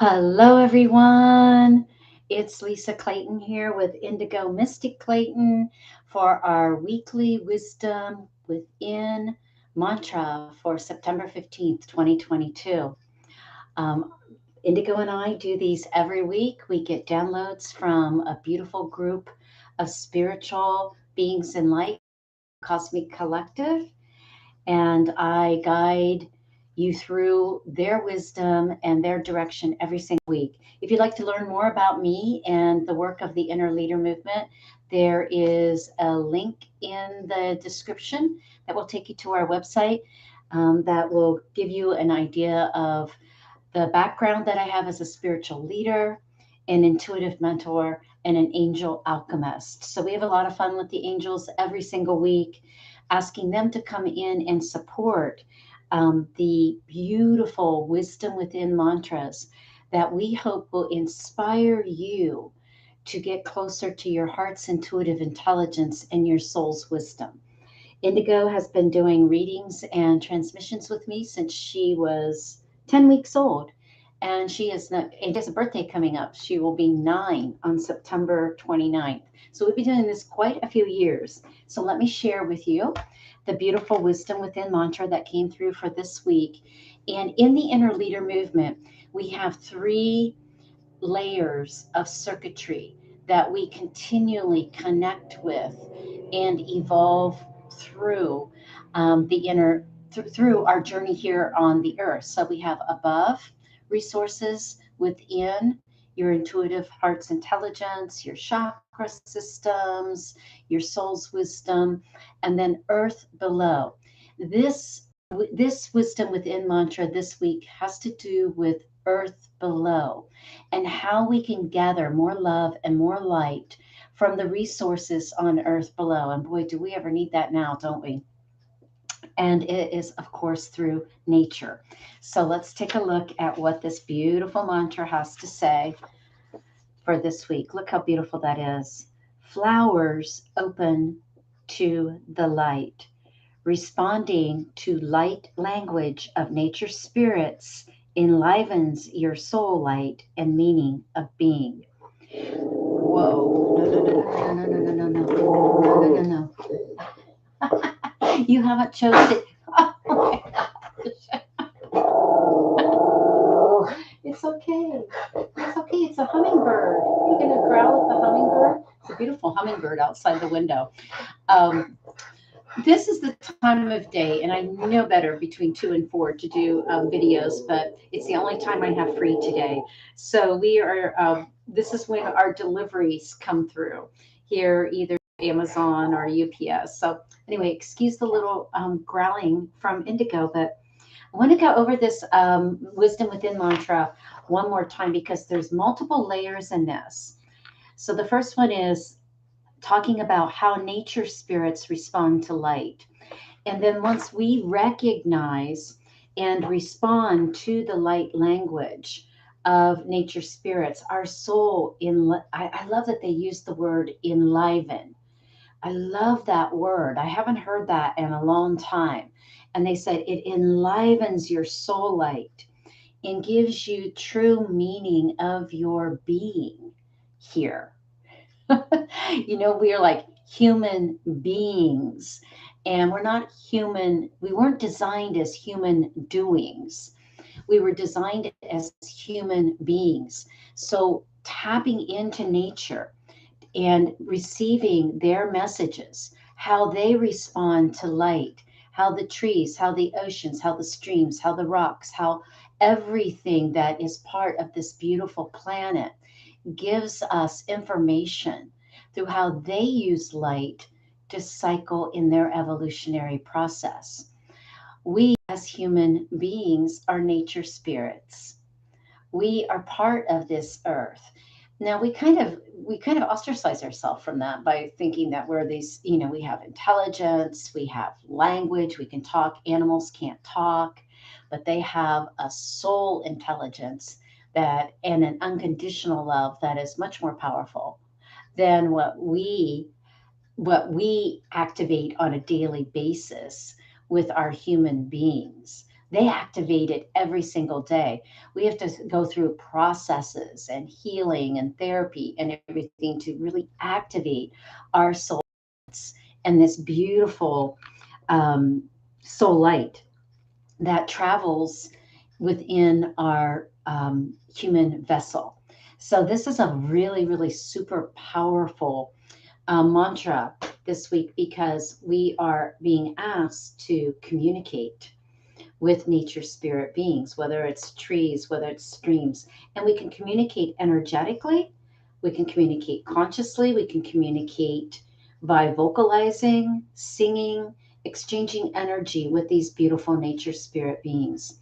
Hello, everyone. It's Lisa Clayton here with Indigo Mystic Clayton for our weekly Wisdom Within mantra for September 15th, 2022. Um, Indigo and I do these every week. We get downloads from a beautiful group of spiritual beings in light called the Cosmic Collective, and I guide you through their wisdom and their direction every single week. If you'd like to learn more about me and the work of the Inner Leader Movement, there is a link in the description that will take you to our website, that will give you an idea of the background that I have as a spiritual leader, an intuitive mentor, and an angel alchemist. So we have a lot of fun with the angels every single week, asking them to come in and support the beautiful wisdom within mantras that we hope will inspire you to get closer to your heart's intuitive intelligence and your soul's wisdom. Indigo has been doing readings and transmissions with me since she was 10 weeks old. And she has a birthday coming up. She will be 9 on September 29th. So we've been doing this quite a few years. So let me share with you the beautiful wisdom within mantra that came through for this week. And in the inner leader movement, we have three layers of circuitry that we continually connect with and evolve through the inner through our journey here on the earth. So we have above resources within your intuitive heart's intelligence, your chakra systems, your soul's wisdom, and then earth below. This wisdom within mantra this week has to do with earth below and how we can gather more love and more light from the resources on earth below. And boy, do we ever need that now, don't we? And it is, of course, through nature. So let's take a look at what this beautiful mantra has to say for this week. Look how beautiful that is. Flowers open to the light, responding to light language of nature spirits enlivens your soul light and meaning of being. Whoa. No, no, no, no, no, no, no, no, no, no, no, no. You haven't chose it. Oh my gosh. It's okay. It's okay. It's a hummingbird. You're going to growl at the hummingbird? It's a beautiful hummingbird outside the window. Um, this is the time of day, and I know better between 2 and 4 to do videos, but it's the only time I have free today. So this is when our deliveries come through here, either Amazon or UPS. So anyway, excuse the little growling from Indigo, but I want to go over this wisdom within mantra one more time because there's multiple layers in this. So the first one is talking about how nature spirits respond to light. And then once we recognize and respond to the light language of nature spirits, our soul, I love that they use the word enliven. I love that word. I haven't heard that in a long time. And they said it enlivens your soul light and gives you true meaning of your being here. We are like human beings, and we're not human. We weren't designed as human doings. We were designed as human beings. So tapping into nature and receiving their messages, how they respond to light, how the trees, how the oceans, how the streams, how the rocks, how everything that is part of this beautiful planet gives us information through how they use light to cycle in their evolutionary process. We, as human beings, are nature spirits. We are part of this earth. Now we kind of ostracize ourselves from that by thinking that we're these, we have intelligence, we have language, we can talk. Animals can't talk, but they have a soul intelligence that and an unconditional love that is much more powerful than what we activate on a daily basis with our human beings. They activate it every single day. We have to go through processes and healing and therapy and everything to really activate our soul and this beautiful um, soul light that travels within our human vessel. So, this is a really, really super powerful mantra this week because we are being asked to communicate with nature spirit beings, whether it's trees, whether it's streams. And we can communicate energetically, we can communicate consciously, we can communicate by vocalizing, singing, exchanging energy with these beautiful nature spirit beings.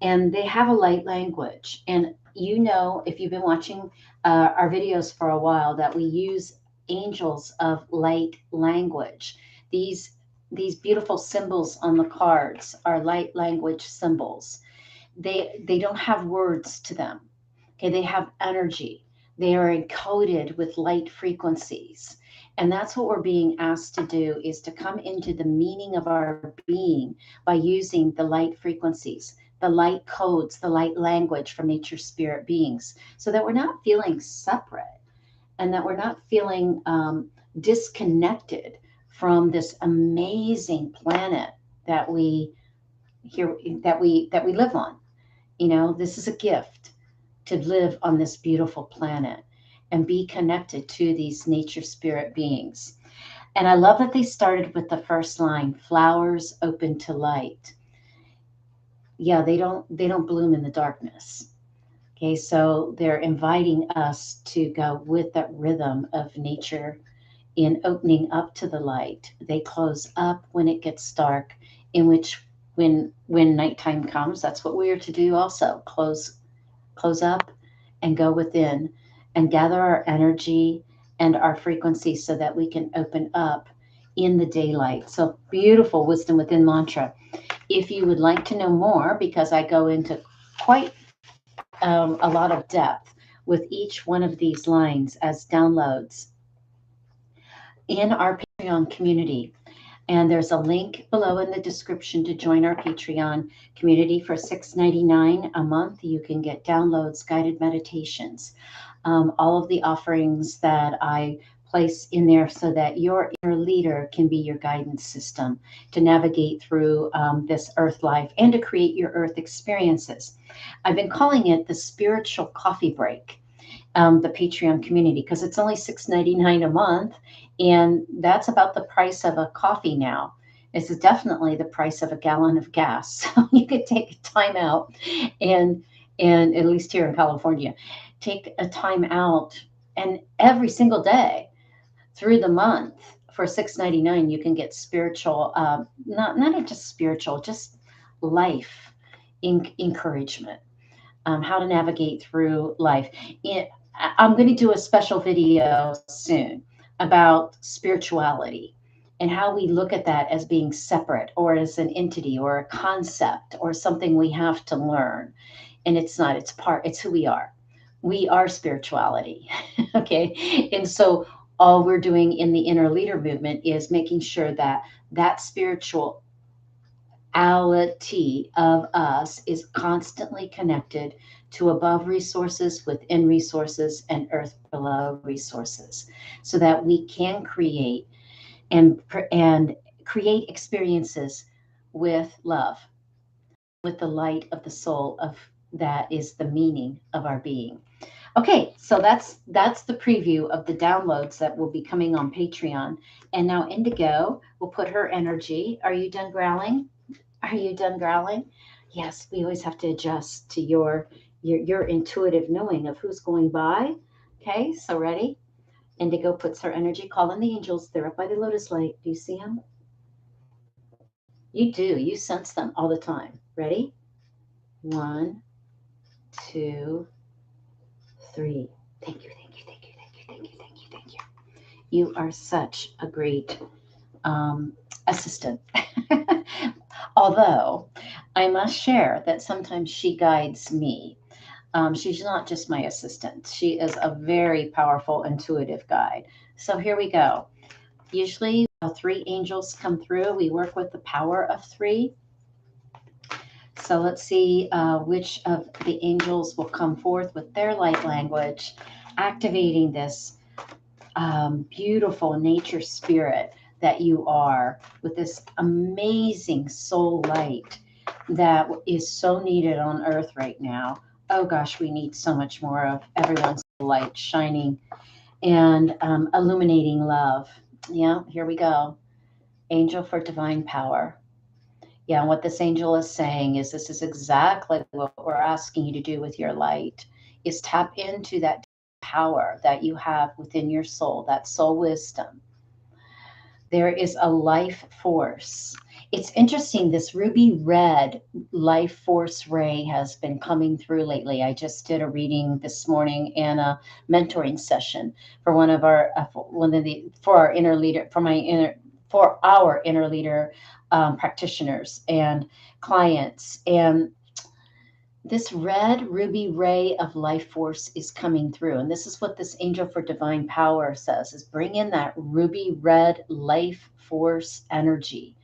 And they have a light language. And you know, if you've been watching our videos for a while, that we use angels of light language. These beautiful symbols on the cards are light language symbols. They don't have words to them. Okay, they have energy. They are encoded with light frequencies. And that's what we're being asked to do, is to come into the meaning of our being by using the light frequencies, the light codes, the light language from nature spirit beings, so that we're not feeling separate and that we're not feeling disconnected from this amazing planet that we here that we live on. You know, this is a gift to live on this beautiful planet and be connected to these nature spirit beings. And I love that they started with the first line, flowers open to light. Yeah, they don't bloom in the darkness. Okay, so they're inviting us to go with that rhythm of nature in opening up to the light. They close up when it gets dark, in which when nighttime comes, that's what we are to do also. Close up and go within and gather our energy and our frequency so that we can open up in the daylight. So beautiful wisdom within mantra. If you would like to know more, because I go into quite a lot of depth with each one of these lines as downloads in our Patreon community. And there's a link below in the description to join our Patreon community for $6.99 a month. You can get downloads, guided meditations, all of the offerings that I place in there so that your inner leader can be your guidance system to navigate through this earth life and to create your earth experiences. I've been calling it the spiritual coffee break, the Patreon community, because it's only $6.99 a month, and that's about the price of a coffee now. It's definitely the price of a gallon of gas. So you could take a time out, and at least here in California, take a time out, and every single day through the month for $6.99 you can get spiritual, not just spiritual, just life encouragement, how to navigate through life. I'm going to do a special video soon about spirituality and how we look at that as being separate or as an entity or a concept or something we have to learn. And it's not, it's who we are. We are spirituality. Okay. And so all we're doing in the inner leader movement is making sure that that spiritual ality of us is constantly connected to above resources, within resources, and earth below resources, so that we can create and create experiences with love, with the light of the soul of that is the meaning of our being. Okay, so that's the preview of the downloads that will be coming on Patreon. And now Indigo will put her energy. Are you done growling? Are you done growling? Yes, we always have to adjust to your intuitive knowing of who's going by. Okay, so ready? Indigo puts her energy. Call in the angels. They're up by the lotus light. Do you see them? You do. You sense them all the time. Ready? One, two, three. Thank you, thank you, thank you, thank you, thank you, thank you, thank you. You are such a great assistant. Although I must share that sometimes she guides me. She's not just my assistant, she is a very powerful intuitive guide. So here we go. Usually, three angels come through. We work with the power of three. So let's see which of the angels will come forth with their light language, activating this beautiful nature spirit that you are, with this amazing soul light that is so needed on earth right now. Oh gosh, we need so much more of everyone's light shining and illuminating love. Yeah, here we go. Angel for divine power. Yeah, and what this angel is saying is this is exactly what we're asking you to do with your light, is tap into that power that you have within your soul, that soul wisdom. There is a life force. It's interesting, this ruby red life force ray has been coming through lately. I just did a reading this morning and a mentoring session for one of the for our inner leader for my inner for our inner leader practitioners and clients. And this red ruby ray of life force is coming through, and this is what this angel for divine power says, is bring in that ruby red life force energy.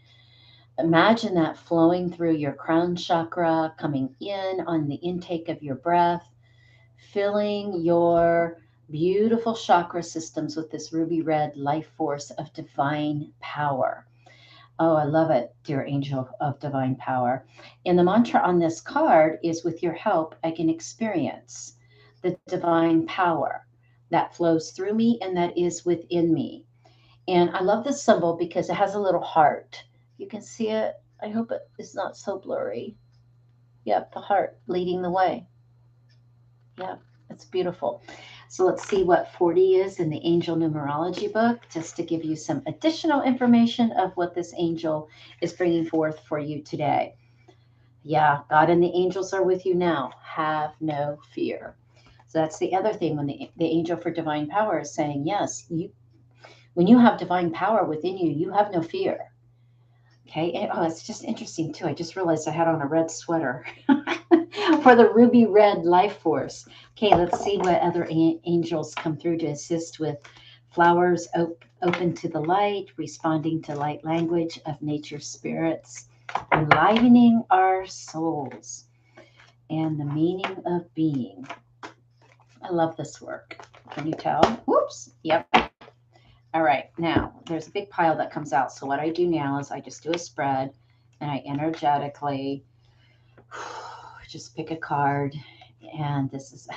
Imagine that flowing through your crown chakra, coming in on the intake of your breath, filling your beautiful chakra systems with this ruby red life force of divine power. Oh, I love it, dear angel of divine power. And the mantra on this card is, with your help, I can experience the divine power that flows through me and that is within me. And I love this symbol because it has a little heart. You can see it. I hope it is not so blurry. Yep, the heart leading the way. Yeah, it's beautiful. So let's see what 40 is in the angel numerology book, just to give you some additional information of what this angel is bringing forth for you today. Yeah, God and the angels are with you now. Have no fear. So that's the other thing, when the angel for divine power is saying, yes, you, when you have divine power within you, you have no fear. Okay. And, oh, it's just interesting too. I just realized I had on a red sweater for the ruby red life force. Okay, let's see what other angels come through to assist with flowers open to the light, responding to light language of nature spirits, enlivening our souls, and the meaning of being. I love this work. Can you tell? Whoops. Yep. All right. Now, there's a big pile that comes out. So, what I do now is I just do a spread and I energetically just pick a card. And this is,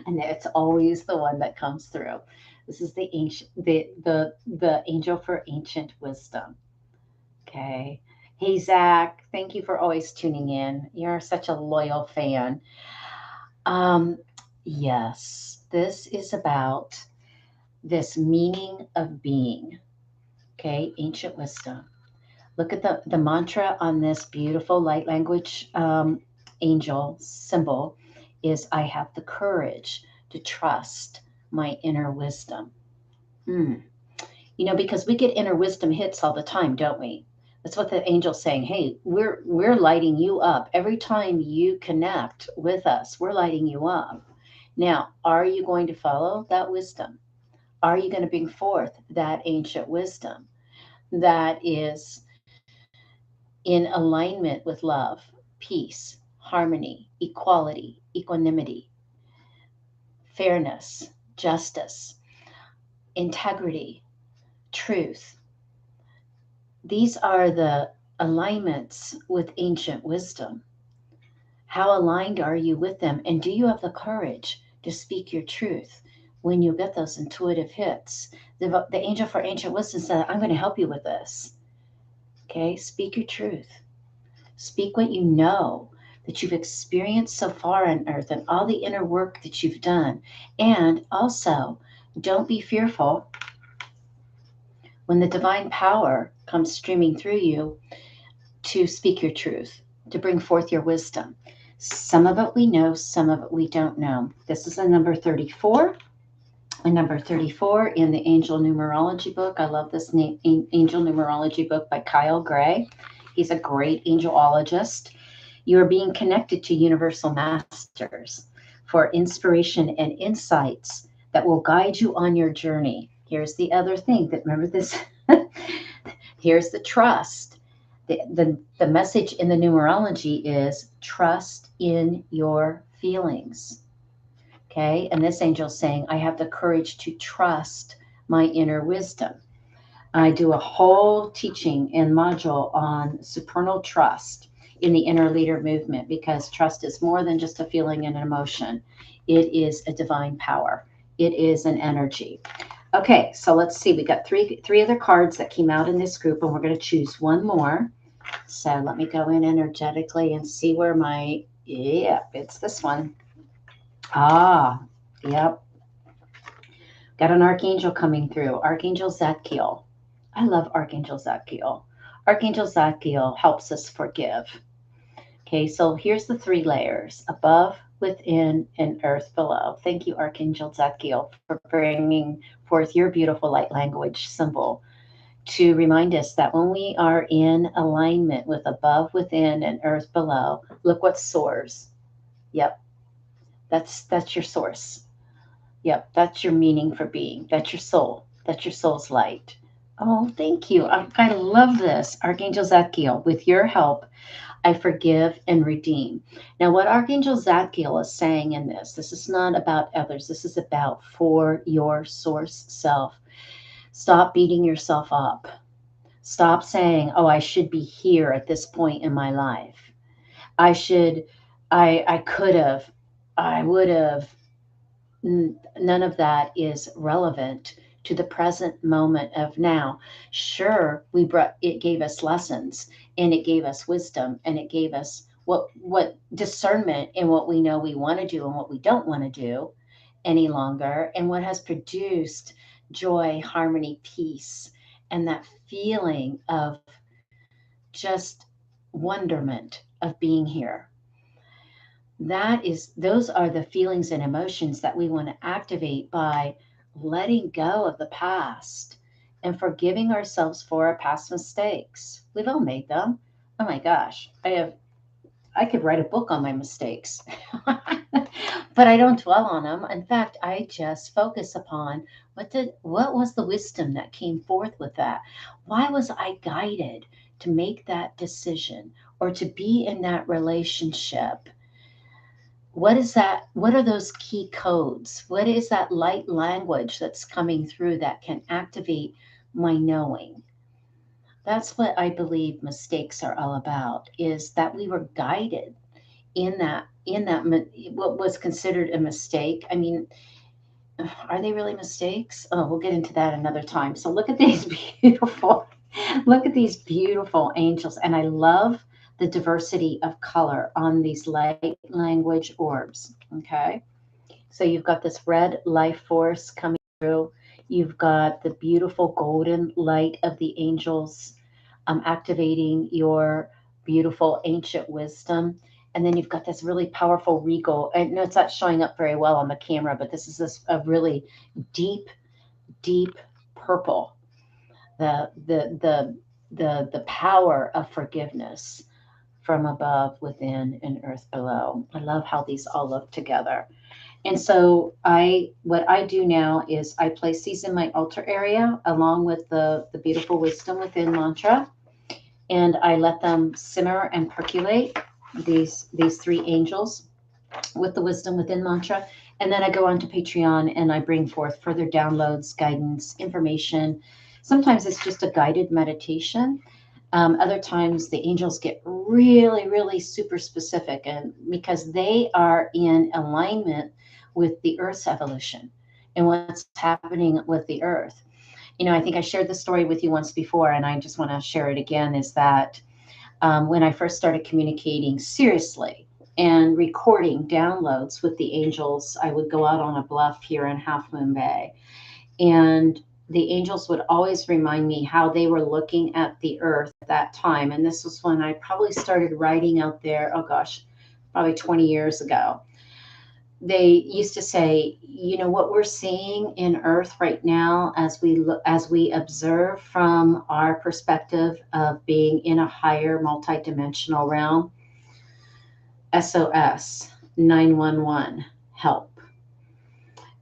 and it's always the one that comes through. This is the ancient, the angel for ancient wisdom. Okay. Hey, Zach, thank you for always tuning in. You're such a loyal fan. Um, yes, this is about this meaning of being. Okay, ancient wisdom. Look at the mantra on this beautiful light language angel symbol is, I have the courage to trust my inner wisdom. Hmm. You know, because we get inner wisdom hits all the time, don't we? That's what the angel's saying. Hey, we're lighting you up. Every time you connect with us, we're lighting you up. Now, are you going to follow that wisdom? Are you going to bring forth that ancient wisdom that is in alignment with love, peace, harmony, equality, equanimity, fairness, justice, integrity, truth? These are the alignments with ancient wisdom. How aligned are you with them? And do you have the courage to speak your truth when you get those intuitive hits? The angel for ancient wisdom said, I'm going to help you with this. Okay, speak your truth. Speak what you know that you've experienced so far on earth and all the inner work that you've done. And also, don't be fearful when the divine power comes streaming through you to speak your truth, to bring forth your wisdom. Some of it we know, some of it we don't know. This is a number 34. A number 34 in the Angel Numerology book. I love this Angel Numerology book by Kyle Gray. He's a great angelologist. You are being connected to universal masters for inspiration and insights that will guide you on your journey. Here's the other thing that, remember this, here's the trust. The message in the numerology is trust in your feelings. Okay. And this angel is saying, I have the courage to trust my inner wisdom. I do a whole teaching and module on supernal trust in the inner leader movement because trust is more than just a feeling and an emotion. It is a divine power. It is an energy. Okay, so let's see. We got three other cards that came out in this group, and we're going to choose one more. So let me go in energetically and see where yep, it's this one. Ah, yep. Got an archangel coming through, Archangel Zadkiel. I love Archangel Zadkiel. Archangel Zadkiel helps us forgive. Okay, so here's the three layers: above, within, and earth below. Thank you, Archangel Zadkiel, for bringing forth your beautiful light language symbol to remind us that when we are in alignment with above, within, and earth below, look what soars. Yep, that's your source. Yep, that's your meaning for being. That's your soul. That's your soul's light. Oh, thank you. I love this. Archangel Zadkiel, with your help, I forgive and redeem. Now, what Archangel Zadkiel is saying in this is not about others. This is about for your source self. Stop beating yourself up. Stop saying, oh, I should be here at this point in my life. I should, I could have, I would have. None of that is relevant to the present moment of now. Sure, it gave us lessons and it gave us wisdom and it gave us what discernment in what we know we want to do and what we don't want to do any longer, and what has produced joy, harmony, peace, and that feeling of just wonderment of being here. Those are the feelings and emotions that we want to activate by letting go of the past and forgiving ourselves for our past mistakes. We've all made them. Oh my gosh, I could write a book on my mistakes. But I don't dwell on them. In fact, I just focus upon what was the wisdom that came forth with that? Why was I guided to make that decision or to be in that relationship? What is that? What are those key codes? What is that light language that's coming through that can activate my knowing? That's what I believe mistakes are all about, is that we were guided what was considered a mistake. I mean, are they really mistakes? Oh, we'll get into that another time. So look at these beautiful, look at these beautiful angels. And I love the diversity of color on these light language orbs. Okay. So you've got this red life force coming through. You've got the beautiful golden light of the angels activating your beautiful ancient wisdom. And then you've got this really powerful regal. I know it's not showing up very well on the camera, but this is a really deep, deep purple. The power of forgiveness from above, within, and earth below. I love how these all look together. And so what I do now is I place these in my altar area along with the beautiful wisdom within mantra, and I let them simmer and percolate, these three angels with the wisdom within mantra. And then I go on to Patreon and I bring forth further downloads, guidance, information. Sometimes it's just a guided meditation. Other times the angels get really, really super specific, and because they are in alignment with the Earth's evolution and what's happening with the Earth. I think I shared this story with you once before, and I just want to share it again. Is that when I first started communicating seriously and recording downloads with the angels, I would go out on a bluff here in Half Moon Bay, and the angels would always remind me how they were looking at the earth at that time. And this was when I probably started writing out there, oh gosh, probably 20 years ago. They used to say, what we're seeing in earth right now as we observe from our perspective of being in a higher multidimensional realm, SOS, 911, help.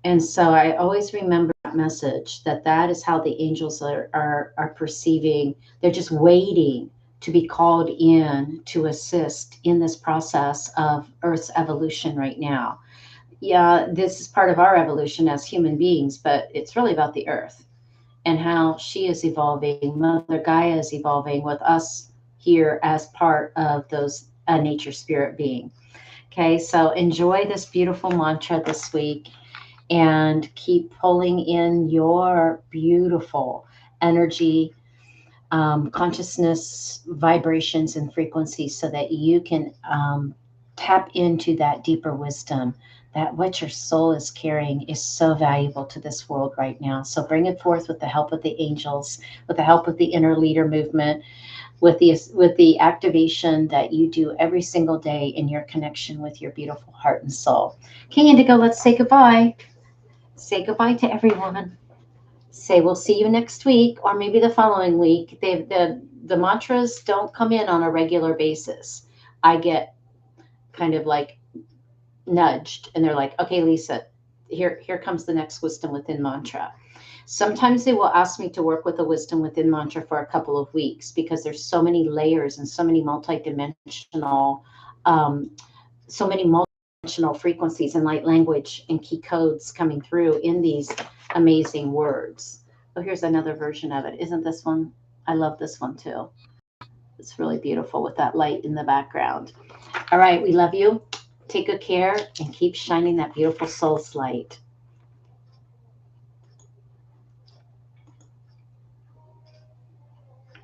And so I always remember that message, that is how the angels are perceiving. They're just waiting to be called in to assist in this process of Earth's evolution right now. Yeah, this is part of our evolution as human beings, but it's really about the Earth and how she is evolving. Mother Gaia is evolving with us here as part of those nature spirit being. Okay, so enjoy this beautiful mantra this week and keep pulling in your beautiful energy, consciousness, vibrations, and frequencies so that you can tap into that deeper wisdom that what your soul is carrying is so valuable to this world right now. So bring it forth with the help of the angels, with the help of the inner leader movement, with the activation that you do every single day in your connection with your beautiful heart and soul. Okay, Indigo, let's say goodbye. Say goodbye to everyone. Say we'll see you next week or maybe the following week. The mantras don't come in on a regular basis. I get kind of like nudged and they're like, okay, Lisa, here comes the next wisdom within mantra. Sometimes they will ask me to work with a wisdom within mantra for a couple of weeks because there's so many layers and so many multidimensional, um, so many multidimensional frequencies and light language and key codes coming through in these amazing words. Oh, here's another version of it. Isn't this one? I love this one too. It's really beautiful with that light in the background. All right, we love you. Take good care and keep shining that beautiful soul's light.